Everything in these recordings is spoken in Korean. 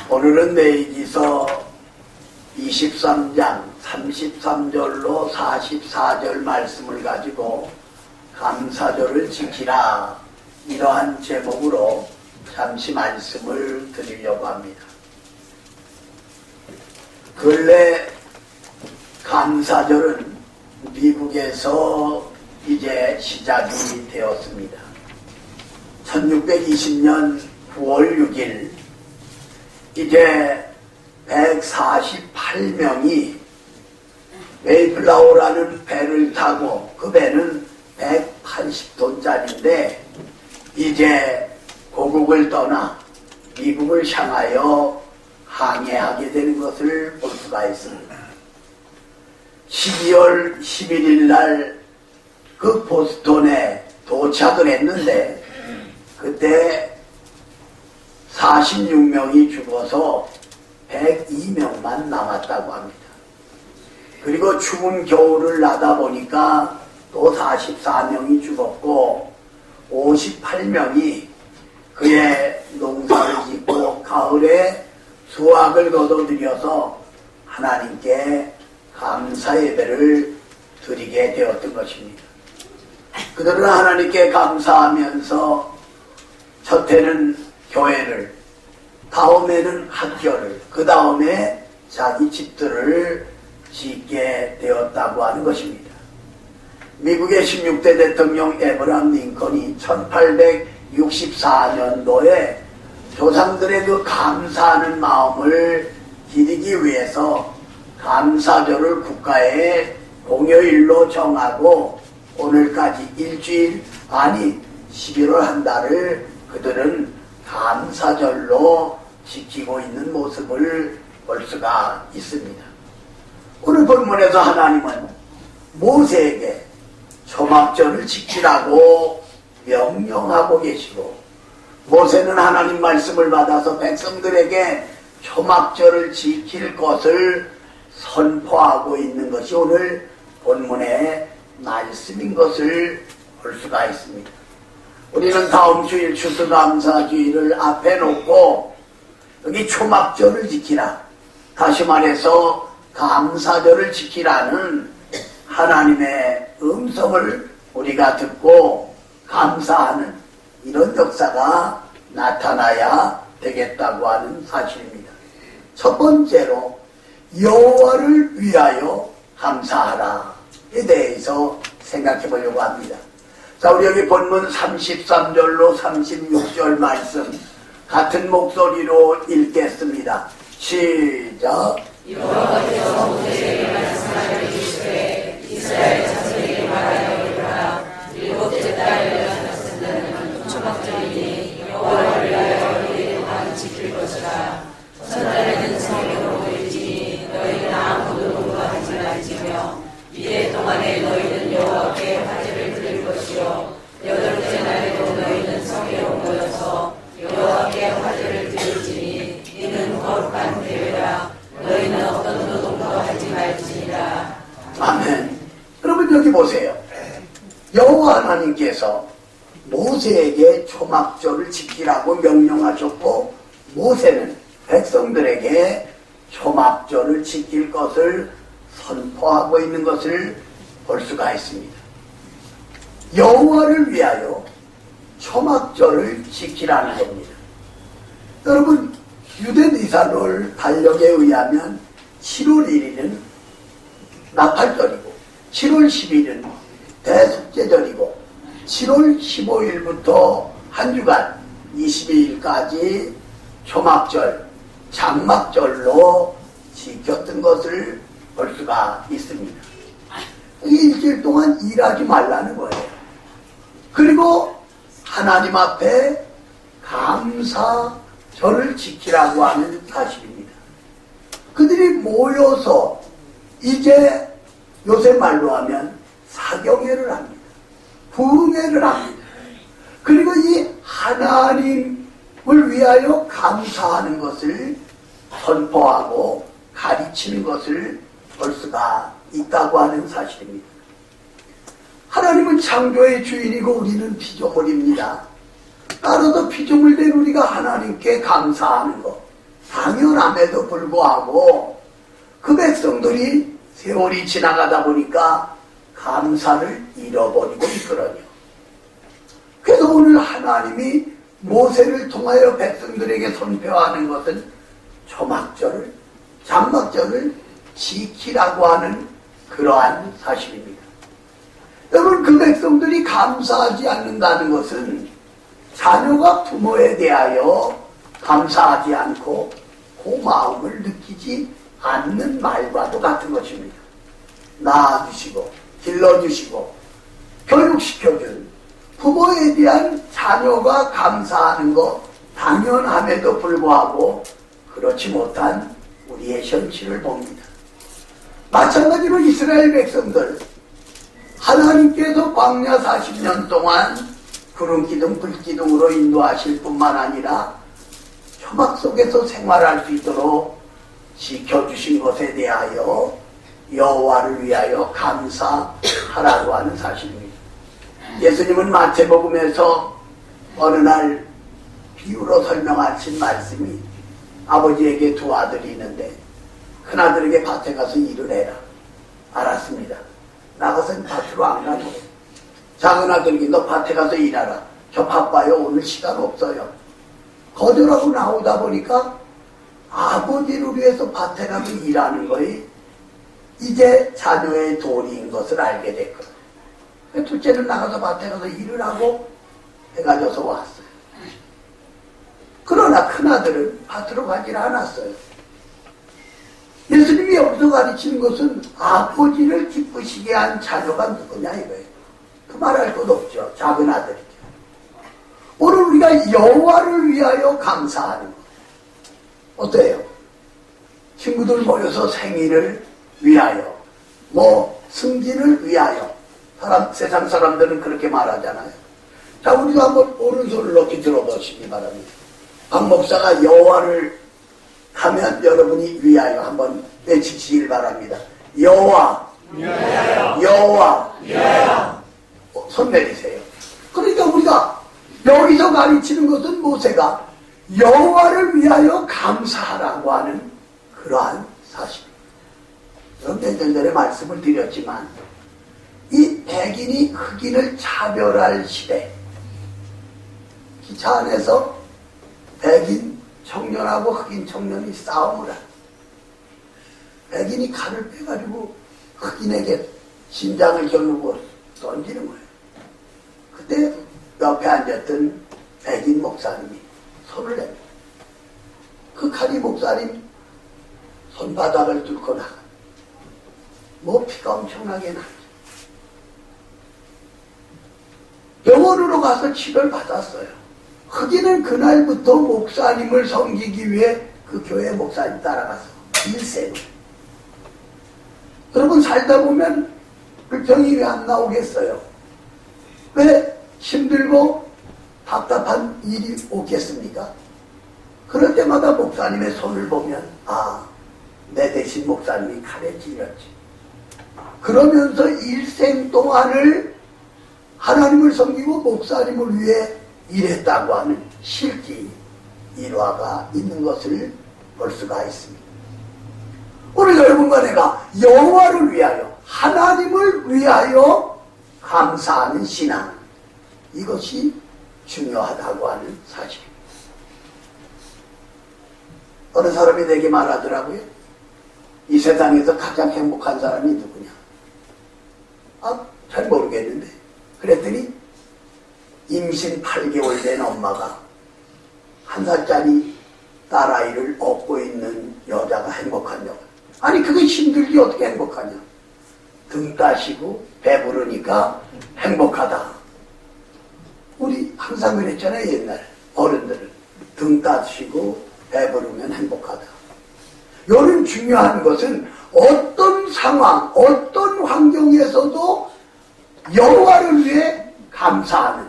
오늘은 레위기서 23장 33절로 44절 말씀을 가지고 감사절을 지키라, 이러한 제목으로 잠시 말씀을 드리려고 합니다. 근래 감사절은 미국에서 이제 시작이 되었습니다. 1620년 9월 6일 이제 148명이 메이플라워라는 배를 타고, 그 배는 180톤짜리인데 이제 고국을 떠나 미국을 향하여 항해하게 되는 것을 볼 수가 있습니다. 12월 11일 날 그 보스턴에 도착을 했는데 그때 46명이 죽어서 102명만 남았다고 합니다. 그리고 추운 겨울을 나다 보니까 또 44명이 죽었고 58명이 그의 농사를 짓고 가을에 수확을 거둬들여서 하나님께 감사 예배를 드리게 되었던 것입니다. 그들은 하나님께 감사하면서 첫해는 교회를, 다음에는 학교를, 그 다음에 자기 집들을 짓게 되었다고 하는 것입니다. 미국의 16대 대통령 에브라함 링컨이 1864년도에 조상들의 그 감사하는 마음을 기리기 위해서 감사절을 국가의 공휴일로 정하고 오늘까지 일주일, 아니 11월 한 달을 그들은 감사절로 지키고 있는 모습을 볼 수가 있습니다. 오늘 본문에서 하나님은 모세에게 초막절을 지키라고 명령하고 계시고, 모세는 하나님 말씀을 받아서 백성들에게 초막절을 지킬 것을 선포하고 있는 것이 오늘 본문의 말씀인 것을 볼 수가 있습니다. 우리는 다음 주일 추수감사주일을 앞에 놓고 여기 초막절을 지키라, 다시 말해서 감사절을 지키라는 하나님의 음성을 우리가 듣고 감사하는 이런 역사가 나타나야 되겠다고 하는 사실입니다. 첫 번째로 여호와를 위하여 감사하라 에 대해서 생각해 보려고 합니다. 자, 우리 여기 본문 33절로 36절 말씀 같은 목소리로 읽겠습니다. 시작. 여호와께서 모세에게 말씀하여 이르시되 이스라엘 자손에게 말하여 이르라. 일곱째 달 열여섯째는 초막절이니 여호와를 위하여 너희의 동안 지킬 것이라. 첫달에는 성령으로 모일지니 너희는 아무도 농가하지 말지며 이래 동안에 너희는 여호와께 화제를 드릴 것이요 여덟째 날에도 너희는 성회로 모여서 여호와께 화제를 드릴지니 이는 거룩한 대회라. 너희는 어떤 노동도 하지 말지니라. 아멘. 여러분 여기 보세요. 여호와 하나님께서 모세에게 초막절을 지키라고 명령하셨고, 모세는 백성들에게 초막절을 지킬 것을 선포하고 있는 것을 볼 수가 있습니다. 여호와를 위하여 초막절을 지키라는 겁니다. 여러분, 유대니산롤 달력에 의하면 7월 1일은 나팔절이고 7월 10일은 대속죄절이고 7월 15일부터 한 주간 22일까지 초막절, 장막절로 지켰던 것을 볼 수가 있습니다. 일주일 동안 일하지 말라는 거예요. 그리고 하나님 앞에 감사절을 지키라고 하는 사실입니다. 그들이 모여서 이제 요새 말로 하면 사경회를 합니다. 부흥회를 합니다. 그리고 이 하나님을 위하여 감사하는 것을 선포하고 가르치는 것을 볼 수가 있다고 하는 사실입니다. 하나님은 창조의 주인이고 우리는 피조물입니다. 따라서 피조물된 우리가 하나님께 감사하는 것, 당연함에도 불구하고 그 백성들이 세월이 지나가다 보니까 감사를 잃어버리고 있거든요. 그래서 오늘 하나님이 모세를 통하여 백성들에게 선포하는 것은 초막절을, 장막절을 지키라고 하는 그러한 사실입니다. 여러분, 그 백성들이 감사하지 않는다는 것은 자녀가 부모에 대하여 감사하지 않고 고마움을 느끼지 않는 말과도 같은 것입니다. 낳아주시고 길러주시고 교육시켜준 부모에 대한 자녀가 감사하는 것 당연함에도 불구하고 그렇지 못한 우리의 현실을 봅니다. 마찬가지로 이스라엘 백성들, 하나님께서 광야 40년 동안 구름기둥 불기둥으로 인도하실 뿐만 아니라 초막 속에서 생활할 수 있도록 지켜주신 것에 대하여 여호와를 위하여 감사하라고 하는 사실입니다. 예수님은 마태복음에서 어느 날 비유로 설명하신 말씀이, 아버지에게 두 아들이 있는데 큰아들에게 밭에 가서 일을 해라. 알았습니다. 나가서는 밭으로 안 가고, 작은 아들에게 너 밭에 가서 일하라. 저 바빠요. 오늘 시간 없어요. 거절하고 나오다 보니까 아버지를 위해서 밭에 가서 일하는 거에 이제 자녀의 도리인 것을 알게 됐거든요. 둘째는 나가서 밭에 가서 일을 하고 해가 져서 왔어요. 그러나 큰아들은 밭으로 가지 않았어요. 예수님이 여기서 가르치는 것은 아버지를 기쁘시게 한 자녀가 누구냐 이거예요. 그 말할 것 없죠. 작은 아들이죠. 오늘 우리가 여호와를 위하여 감사하는 것. 어때요? 친구들 모여서 생일을 위하여, 승진을 위하여. 세상 사람들은 그렇게 말하잖아요. 자, 우리도 한번 오른손을 높이 들어보시기 바랍니다. 박 목사가 여호와를 하면 여러분이 위하여 한번 외치시길 바랍니다. 여호와, 여호와, 손 내리세요. 그러니까 우리가 여기서 가르치는 것은 모세가 여호와를 위하여 감사하라고 하는 그러한 사실입니다. 몇 년 전에 말씀을 드렸지만 이 백인이 흑인을 차별할 시대, 기차 안에서 백인 청년하고 흑인 청년이 싸움을 하고 백인이 칼을 빼가지고 흑인에게 심장을 겨누고 던지는 거예요. 그때 옆에 앉았던 백인 목사님이 손을 냅니다. 그 칼이 목사님 손바닥을 뚫고 나가. 피가 엄청나게 나죠. 병원으로 가서 치료를 받았어요. 흑인은 그날부터 목사님을 섬기기 위해 그 교회 목사님 따라가서 일생을. 여러분 살다 보면 그 병이 왜 안 나오겠어요? 왜 힘들고 답답한 일이 오겠습니까? 그럴 때마다 목사님의 손을 보면 내 대신 목사님이 칼에 찔렸지. 그러면서 일생 동안을 하나님을 섬기고 목사님을 위해 일했다고 하는 실기 일화가 있는 것을 볼 수가 있습니다. 오늘 여러분과 내가 여호와를 위하여, 하나님을 위하여 감사하는 신앙, 이것이 중요하다고 하는 사실입니다. 어느 사람이 내게 말하더라고요. 이 세상에서 가장 행복한 사람이 누구냐? 잘 모르겠는데. 그랬더니 임신 8개월 된 엄마가 1살짜리 딸아이를 업고 있는 여자가 행복하냐고. 아니 그게 힘들지 어떻게 행복하냐. 등 따시고 배부르니까 행복하다. 우리 항상 그랬잖아요. 옛날 어른들은 등 따시고 배부르면 행복하다. 요런 중요한 것은 어떤 상황, 어떤 환경에서도 여호와를 위해 감사하는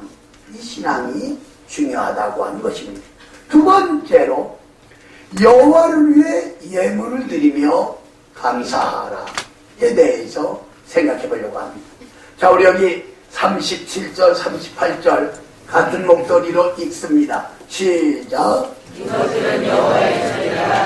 이 신앙이 중요하다고 하는 것입니다. 두 번째로 여호와를 위해 예물을 드리며 감사하라에 대해서 생각해 보려고 합니다. 자, 우리 여기 37절, 38절 같은 목소리로 읽습니다. 시작. 이것들은 여호와의 전이라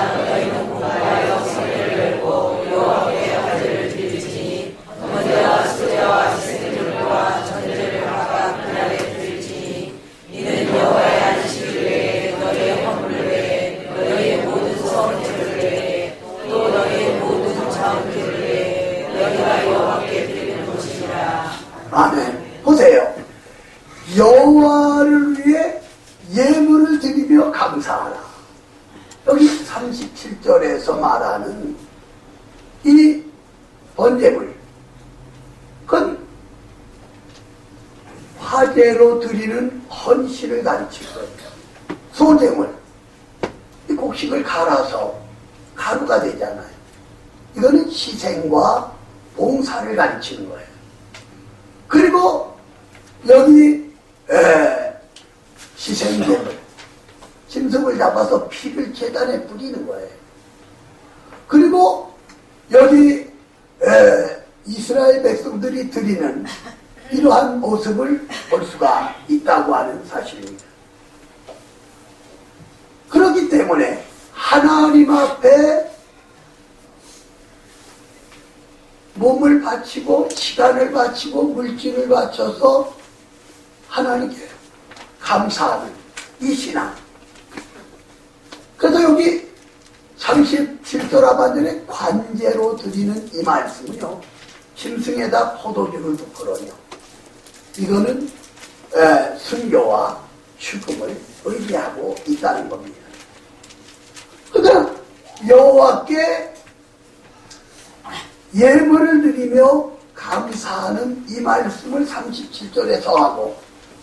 감사하라. 여기 37절에서 말하는 이 번제물, 그건 화제로 드리는 헌신을 가르치는 거예요. 소제물, 이 곡식을 갈아서 가루가 되잖아요. 이거는 희생과 봉사를 가르치는 거예요. 그리고 여기 희생제물, 짐승을 잡아서 피를 제단에 뿌리는 거예요. 그리고 여기 이스라엘 백성들이 드리는 이러한 모습을 볼 수가 있다고 하는 사실입니다. 그렇기 때문에 하나님 앞에 몸을 바치고 시간을 바치고 물질을 바쳐서 하나님께 감사하는 이 신앙. 그래서 여기 37절 하반절에 관제로 드리는 이 말씀은요, 짐승에다 포도주를 붓거든요. 이거는 순교와 죽음을 의미하고 있다는 겁니다. 그러니까 여호와께 예물을 드리며 감사하는 이 말씀을 37절에서 하고,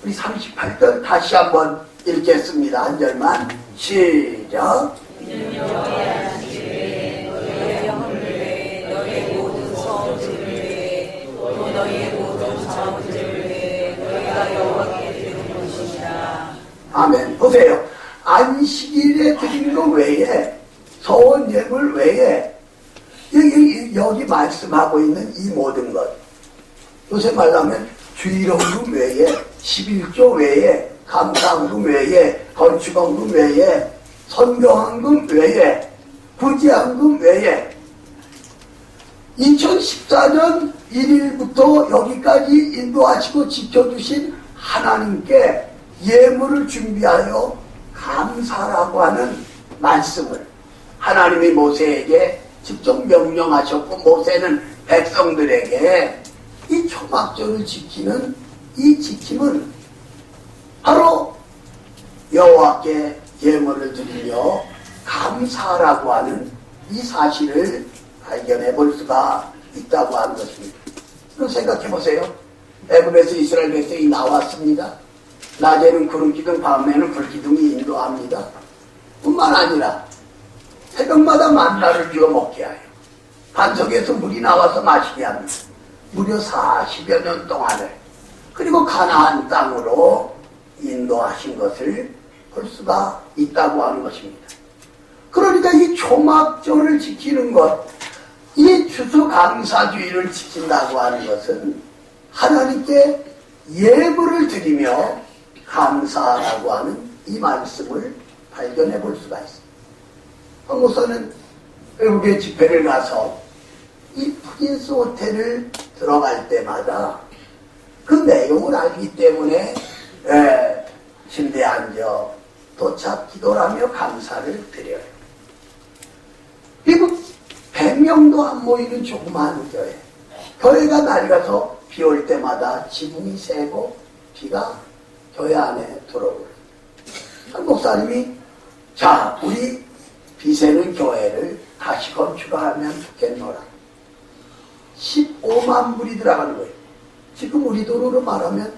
우리 38절 다시 한번 읽겠습니다. 한 절만 시작. 이는 여호와의 안식일에 너희의 영혼을 위해 너희의 모든 성질을 위해 또 너희의 모든 자원들을 위해 너희가 여호와께 드리는 것이니라. 아멘. 보세요. 안식일에 드리는 것 외에, 서원 예물 외에 여기 말씀하고 있는 이 모든 것, 요새 말하면 주일헌금 외에, 11조 외에, 감사헌금 외에, 건축헌금 외에, 선교헌금 외에, 부지헌금 외에 2014년 1일부터 여기까지 인도하시고 지켜주신 하나님께 예물을 준비하여 감사라고 하는 말씀을 하나님이 모세에게 직접 명령하셨고, 모세는 백성들에게 이 초막절을 지키는 이 지킴은 바로 여호와께 예물을 드리며 감사라고 하는 이 사실을 발견해 볼 수가 있다고 하는 것입니다. 그럼 생각해 보세요. 애굽에서 이스라엘 백성이 나왔습니다. 낮에는 구름 기둥, 밤에는 불 기둥이 인도합니다. 뿐만 아니라 새벽마다 만나를 주어 먹게 하여 반석에서 물이 나와서 마시게 합니다. 무려 40여 년 동안을, 그리고 가나안 땅으로 인도하신 것을 볼 수가 있다고 하는 것입니다. 그러니까 이 초막절을 지키는 것, 이 추수감사주의를 지킨다고 하는 것은 하나님께 예물을 드리며 감사라고 하는 이 말씀을 발견해 볼 수가 있습니다. 황 목사는 외국에 집회를 가서 이 프린스 호텔을 들어갈 때마다 그 내용을 알기 때문에 침대에 앉아 도착 기도하며 감사를 드려요. 미국 100명도 안 모이는 조그마한 교회. 교회가 낡아서 비 올 때마다 지붕이 새고 비가 교회 안에 들어오고, 한 목사님이 자, 우리 비 새는 교회를 다시 건축하면 좋겠노라. 15만 불이 들어가는 거예요. 지금 우리 돈으로 말하면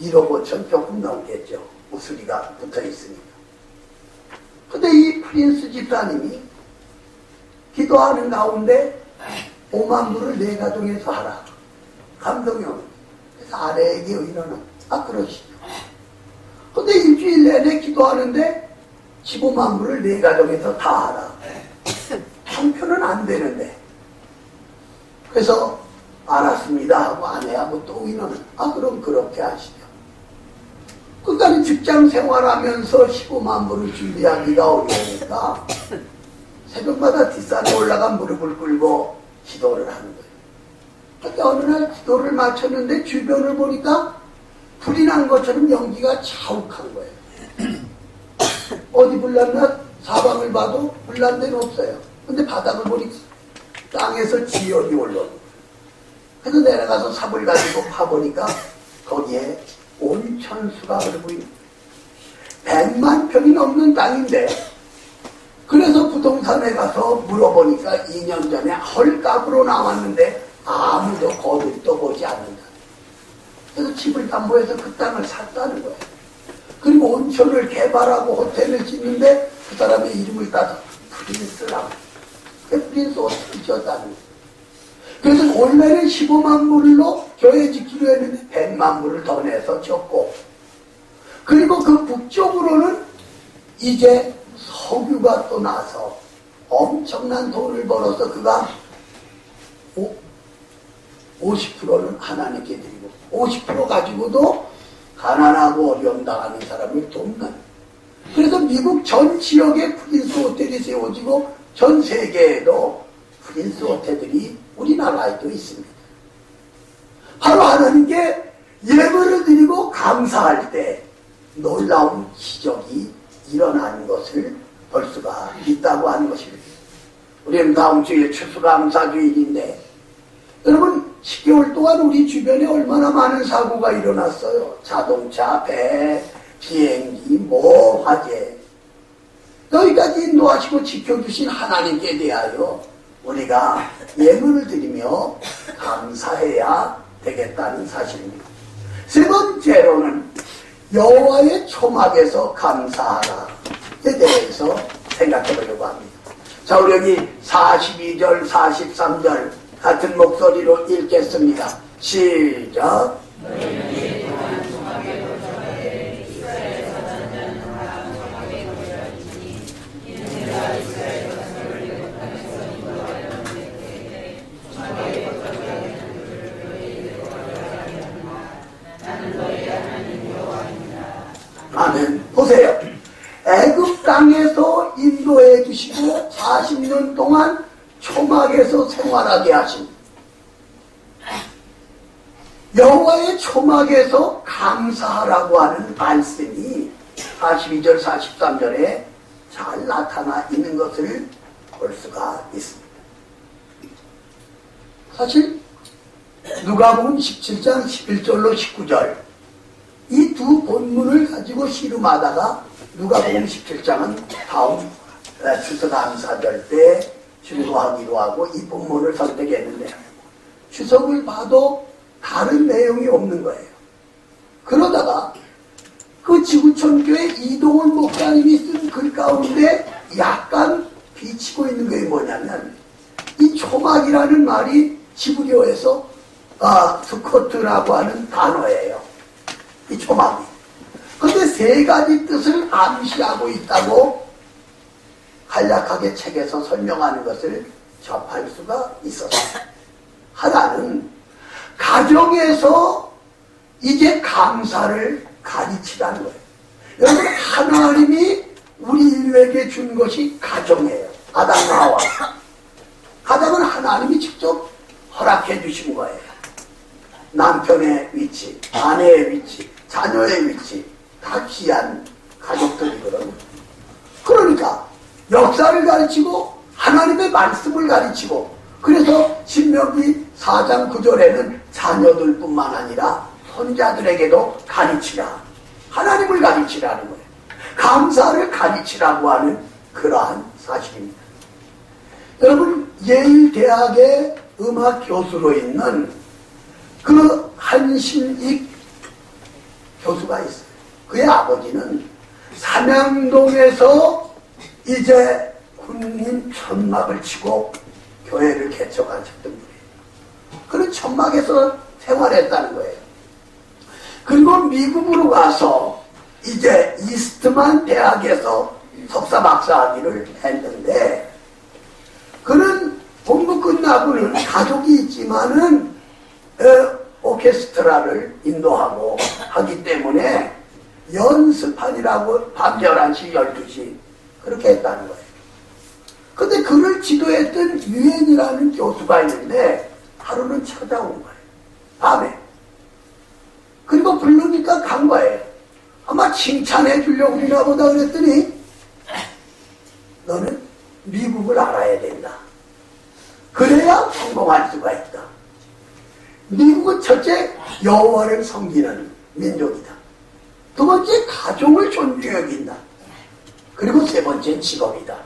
1억 5천 조금 넘겠죠. 우수리가 붙어 있으니까. 근데 이 프린스 집사님이 기도하는 가운데 5만 불을 내 가정에서 하라. 감동이 오는. 그래서 아내에게 의논은, 그러시죠. 근데 일주일 내내 기도하는데 15만 불을 내 가정에서 다 하라. 형편은 안 되는데. 그래서 알았습니다 하고 아내하고 또 의논은, 그럼 그렇게 하시죠. 그러니까 직장 생활하면서 15만 불을 준비하기가 어려우니까 새벽마다 뒷산에 올라가 무릎을 꿇고 기도를 하는 거예요. 그러니까 어느 날 기도를 마쳤는데 주변을 보니까 불이 난 것처럼 연기가 자욱한 거예요. 어디 불났나 사방을 봐도 불난 데는 없어요. 근데 바닥을 보니까 땅에서 지역이 올라오는 거예요. 그래서 내려가서 삽을 가지고 파보니까 거기에 온천수가 흐르고 있는 거예요. 100만 평이 넘는 땅인데, 그래서 부동산에 가서 물어보니까 2년 전에 헐값으로 나왔는데 아무도 거들떠 보지 않는다. 그래서 집을 담보해서 그 땅을 샀다는 거예요. 그리고 온천을 개발하고 호텔을 짓는데 그 사람의 이름을 따서 프린스라고. 그 프린스 호텔을 지었다는 거예요. 그래서 원래는 15만 불로 교회 짓기로 했는데 100만 불을 더 내서 지었고, 그리고 그 북쪽으로는 이제 석유가 또 나서 엄청난 돈을 벌어서 그가 50%는 하나님께 드리고 50% 가지고도 가난하고 어려움 당하는 사람을 돕는, 그래서 미국 전 지역에 프린스 호텔이 세워지고 전 세계에도 프린스 호텔들이 우리나라에도 있습니다. 바로 하나님께 예물을 드리고 감사할 때 놀라운 기적이 일어나는 것을 볼 수가 있다고 하는 것입니다. 우리는 다음 주에 추수감사주일인데, 여러분 10개월 동안 우리 주변에 얼마나 많은 사고가 일어났어요. 자동차, 배, 비행기, 화재. 여기까지 인도하시고 지켜주신 하나님께 대하여 우리가 예물을 드리며 감사해야 되겠다는 사실입니다. 세 번째로는 여호와의 초막에서 감사하라에 대해서 생각해 보려고 합니다. 자, 우리 여기 42절, 43절 같은 목소리로 읽겠습니다. 시작. 아멘. 보세요. 애굽 땅에서 인도해 주시고 40년 동안 초막에서 생활하게 하신 여호와의 초막에서 감사하라고 하는 말씀이 42절 43절에 잘 나타나 있는 것을 볼 수가 있습니다. 사실 누가복음 17장 11절로 19절 이 두 본문을 가지고 씨름하다가 누가복음 17장은 다음 추석감사절 때 준수하기로 하고 이 본문을 선택했는데, 추석을 봐도 다른 내용이 없는 거예요. 그러다가 그 지구촌교회 이동훈 목사님이 쓴 글 가운데 약간 비치고 있는 게 뭐냐면, 이 초막이라는 말이 히브리어에서 스코트라고 하는 단어예요. 이 초막이. 근데 세 가지 뜻을 암시하고 있다고 간략하게 책에서 설명하는 것을 접할 수가 있었어요. 하나는 가정에서 이제 감사를 가르치라는 거예요. 여러분, 하나님이 우리 인류에게 준 것이 가정이에요. 아담과 하와. 가정은 하나님이 직접 허락해 주신 거예요. 남편의 위치, 아내의 위치, 자녀의 위치, 다 귀한 가족들이거든요. 그러니까 역사를 가르치고 하나님의 말씀을 가르치고, 그래서 신명기 4장 9절에는 자녀들뿐만 아니라 손자들에게도 가르치라, 하나님을 가르치라는 거예요. 감사를 가르치라고 하는 그러한 사실입니다. 여러분, 예일대학의 음악 교수로 있는 그 한신익 교수가 있어요. 그의 아버지는 삼양동에서 이제 군인 천막을 치고 교회를 개척하셨던 분이에요. 그런 천막에서 생활했다는 거예요. 그리고 미국으로 가서 이제 이스트만 대학에서 석사 박사학위를 했는데, 그는 공부 끝나고는 가족이 있지만은 오케스트라를 인도하고 하기 때문에 연습판이라고 밤 11시, 12시 그렇게 했다는 거예요. 근데 그를 지도했던 유엔이라는 교수가 있는데 하루는 찾아온 거예요. 밤에. 그리고 부르니까 간 거예요. 아마 칭찬해 주려고 그러나 보다 그랬더니, 너는 미국을 알아야 된다. 그래야 성공할 수가 있다. 미국은 첫째 여호와를 섬기는 민족이다. 두 번째, 가족을 존중히 여긴다. 그리고 세 번째, 직업이다.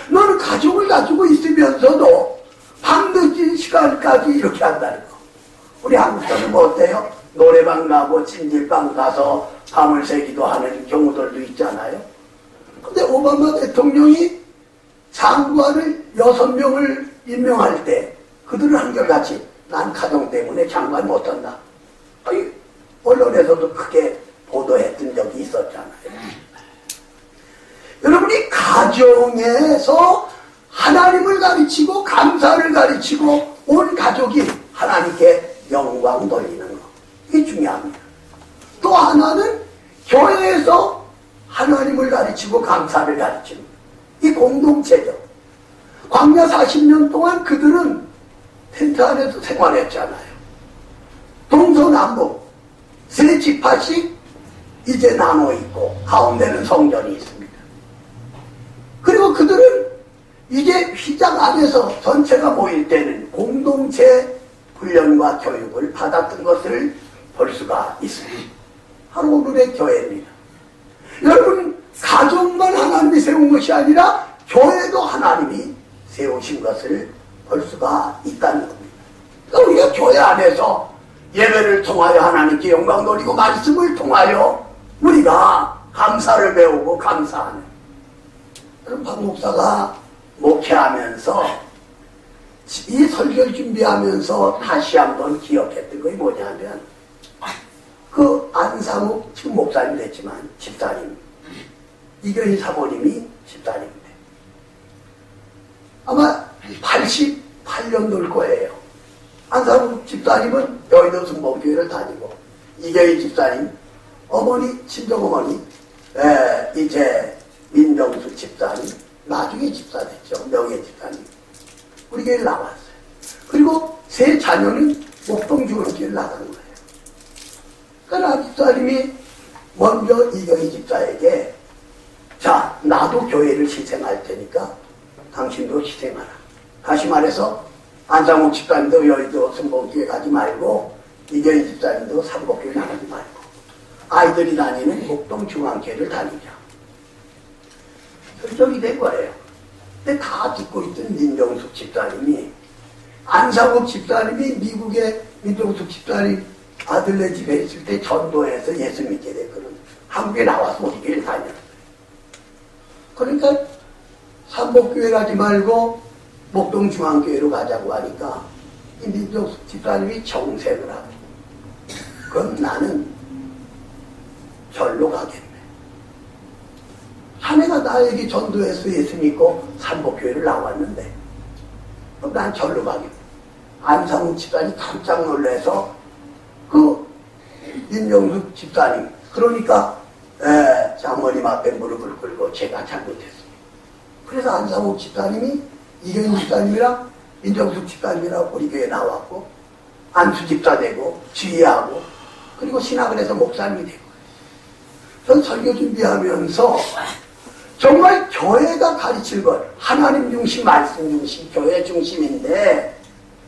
너는 가족을 가지고 있으면서도 밤늦은 시간까지 이렇게 한다는 거. 우리 한국 사람은 뭐 어때요? 노래방 가고 찜질방 가서 밤을 새기도 하는 경우들도 있잖아요. 근데 오바마 대통령이 장관을 6명을 임명할 때 그들은 한결같이 난 가정 때문에 장관 못한다. 아니, 언론에서도 크게 보도했던 적이 있었잖아요. 여러분이 가정에서 하나님을 가르치고 감사를 가르치고 온 가족이 하나님께 영광 돌리는 것, 이게 중요합니다. 또 하나는 교회에서 하나님을 가르치고 감사를 가르치는 것, 이 공동체죠. 광야 40년 동안 그들은 텐트 안에서 생활했잖아요. 동서남북 세 지파씩 이제 나눠 있고 가운데는 성전이 있습니다. 그리고 그들은 이제 휘장 안에서 전체가 모일 때는 공동체 훈련과 교육을 받았던 것을 볼 수가 있습니다. 바로 오늘의 교회입니다. 여러분, 가족만 하나님이 세운 것이 아니라 교회도 하나님이 세우신 것을 볼 수가 있다는 겁니다. 그러니까 우리가 교회 안에서 예배를 통하여 하나님께 영광 돌리고 말씀을 통하여 우리가 감사를 배우고 감사하는, 여러분, 박 목사가 목회하면서 이 설교를 준비하면서 다시 한번 기억했던 것이 뭐냐면, 그 안상욱 지금 목사님 됐지만 집사님, 이경희 사모님이 집사님인데 아마 88년도일 거예요. 안상욱 집사님은 여의도 순복교회를 다니고, 이경희 집사님 어머니, 친정어머니 이제 민정수 집사님, 나중에 집사 됐죠. 명예 집사님, 우리 교회를 나왔어요. 그리고 세 자녀는 목동중앙교회를 나간 거예요. 그러니까 집사님이 먼저 이경희 집사에게, 자, 나도 교회를 희생할 테니까 당신도 희생하라. 다시 말해서 안상욱 집사님도 여의도 순복교회 가지 말고 이경희 집사님도 삼복교회 나가지 말고 아이들이 다니는 목동중앙교회를 다니자. 결정이 된 거예요. 근데 다 듣고 있던 민정숙 집사님이, 안상욱 집사님이 미국의 민정숙 집사님 아들네 집에 있을 때 전도해서 예수 믿게 됐거든. 한국에 나와서 우리 교회를 다녔어요. 그러니까 삼복교회 가지 말고 목동중앙교회로 가자고 하니까 이 민정숙 집사님이 정색을 하고, 그럼 나는 절로 가겠네. 자네가 나에게 전도해서 예수 믿고 삼복교회를 나왔는데 그럼 난 절로 가겠네. 안상욱 집사님이 깜짝 놀라서 그 민정숙 집사님, 그러니까 장모님 앞에 무릎을 꿇고 제가 잘못했습니다. 그래서 안상욱 집사님이 이경희 집사님이랑 민정숙 집사님이랑 우리 교회에 나왔고 안수 집사 되고 지휘하고 그리고 신학을 해서 목사님이 되고. 전 설교 준비하면서 정말 교회가 가르칠 것, 하나님 중심, 말씀 중심, 교회 중심인데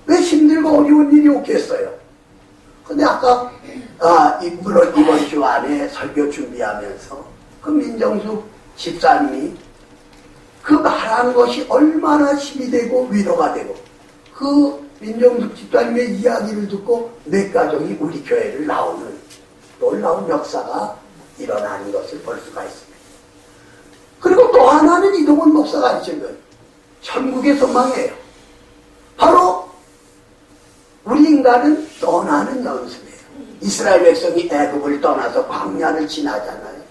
왜 힘들고 어려운 일이 없겠어요? 근데 아까 물론 이번 주 안에 설교 준비하면서 그 민정숙 집사님이 그 말한 것이 얼마나 힘이 되고 위로가 되고, 그 민정숙 집사님의 이야기를 듣고 내 가정이 우리 교회를 나오는 놀라운 역사가 일어나는 것을 볼 수가 있습니다. 그리고 또 하나는 이동원 목사가 가르친 거예요. 천국의 소망이에요. 바로 우리 인간은 떠나는 연습이에요. 이스라엘 백성이 애굽을 떠나서 광야를 지나잖아요.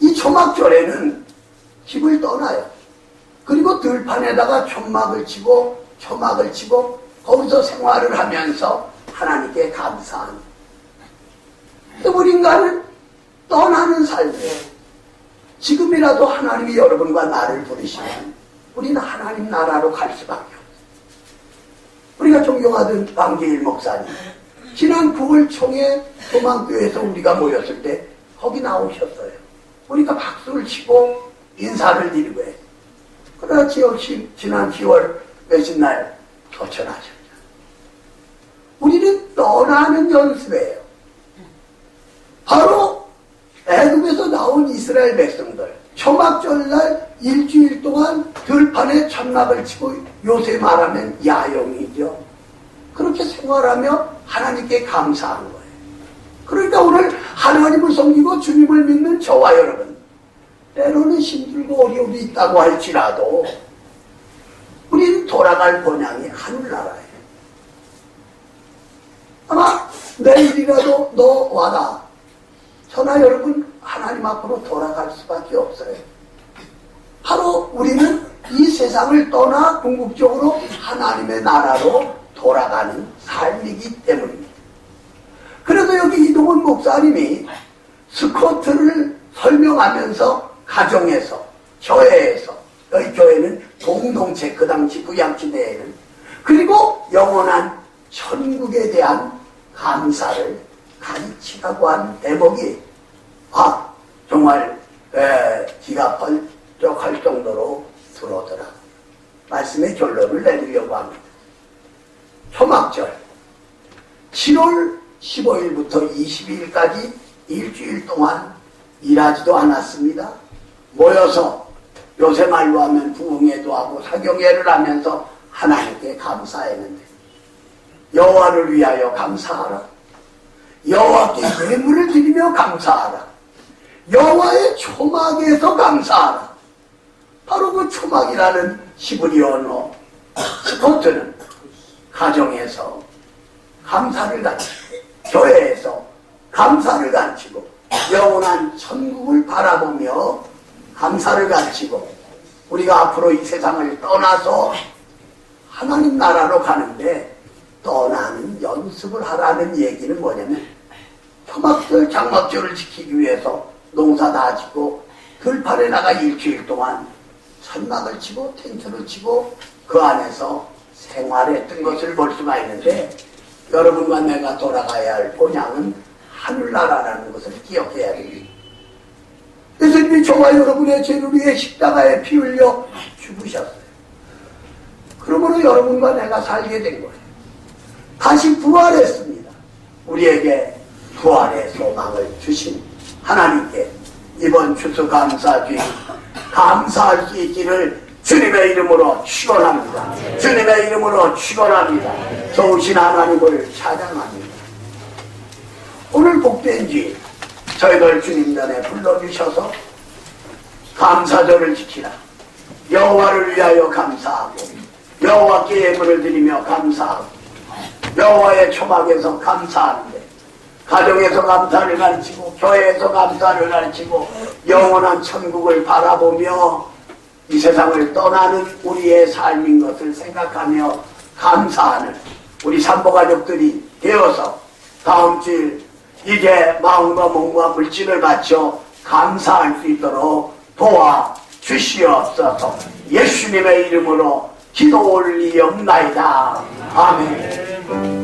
이 초막절에는 집을 떠나요. 그리고 들판에다가 초막을 치고 거기서 생활을 하면서 하나님께 감사하는. 우리 인간은 떠나는 삶이에요. 지금이라도 하나님이 여러분과 나를 부르시면 우리는 하나님 나라로 갈 수밖에 없어요. 우리가 존경하던 방재일 목사님, 지난 9월 총회 소망교회에서 우리가 모였을 때 거기 나오셨어요. 우리가 박수를 치고 인사를 드리고 해요. 그러나 지난 10월 몇십 날 도천하셨죠. 우리는 떠나는 연습이에요. 바로 애굽에서 나온 이스라엘 백성들 초막절날 일주일 동안 들판에 천막을 치고 요새 말하면 야영이죠. 그렇게 생활하며 하나님께 감사한 거예요. 그러니까 오늘 하나님을 섬기고 주님을 믿는 저와 여러분, 때로는 힘들고 어려움이 있다고 할지라도 우리는 돌아갈 본향이 하늘나라예요. 아마 내일이라도 너 와라. 저나 여러분 하나님 앞으로 돌아갈 수밖에 없어요. 바로 우리는 이 세상을 떠나 궁극적으로 하나님의 나라로 돌아가는 삶이기 때문입니다. 그래서 여기 이동훈 목사님이 스코트를 설명하면서 가정에서, 교회에서, 여기 교회는 공동체, 그 당시 구약시대에는, 그리고 영원한 천국에 대한 감사를 가르치라고 한 대목이 정말 기가 번쩍할 정도로 들어오더라. 말씀의 결론을 내리려고 합니다. 초막절 7월 15일부터 22일까지 일주일 동안 일하지도 않았습니다. 모여서 요새 말로 하면 부흥회도 하고 사경회를 하면서 하나님께 감사했는데, 여호와를 위하여 감사하라. 여호와께 예물을 드리며 감사하라. 여호와의 초막에서 감사하라. 바로 그 초막이라는 히브리어 언어 스코트는 가정에서 감사를 가르치고, 교회에서 감사를 가르치고, 영원한 천국을 바라보며 감사를 가르치고, 우리가 앞으로 이 세상을 떠나서 하나님 나라로 가는데 떠나는 연습을 하라는 얘기는 뭐냐면, 초막절, 장막절을 지키기 위해서 농사 다 짓고 들판에 나가 일주일 동안 천막을 치고 텐트를 치고 그 안에서 생활했던 것을 볼 수가 있는데, 여러분과 내가 돌아가야 할 본향은 하늘나라라는 것을 기억해야 됩니다. 예수님이 저와 여러분의 죄를 위해 십자가에 피 흘려 죽으셨어요. 그러므로 여러분과 내가 살게 된 거예요. 다시 부활했습니다. 우리에게 부활의 소망을 주신 하나님께 이번 추수감사주일 감사할 수 있기를 주님의 이름으로 축원합니다. 주님의 이름으로 축원합니다. 좋으신 하나님을 찬양합니다. 오늘 복된 주일 저희들 주님 전에 불러주셔서 감사절을 지키라. 여호와를 위하여 감사하고, 여호와께 예물을 드리며 감사하고, 여호와의 초막에서 감사하는데, 가정에서 감사를 가르치고, 교회에서 감사를 가르치고, 영원한 천국을 바라보며 이 세상을 떠나는 우리의 삶인 것을 생각하며 감사하는 우리 산모가족들이 되어서 다음 주일 이제 마음과 몸과 물질을 바쳐 감사할 수 있도록 도와 주시옵소서. 예수님의 이름으로 기도 올리옵나이다. 아멘.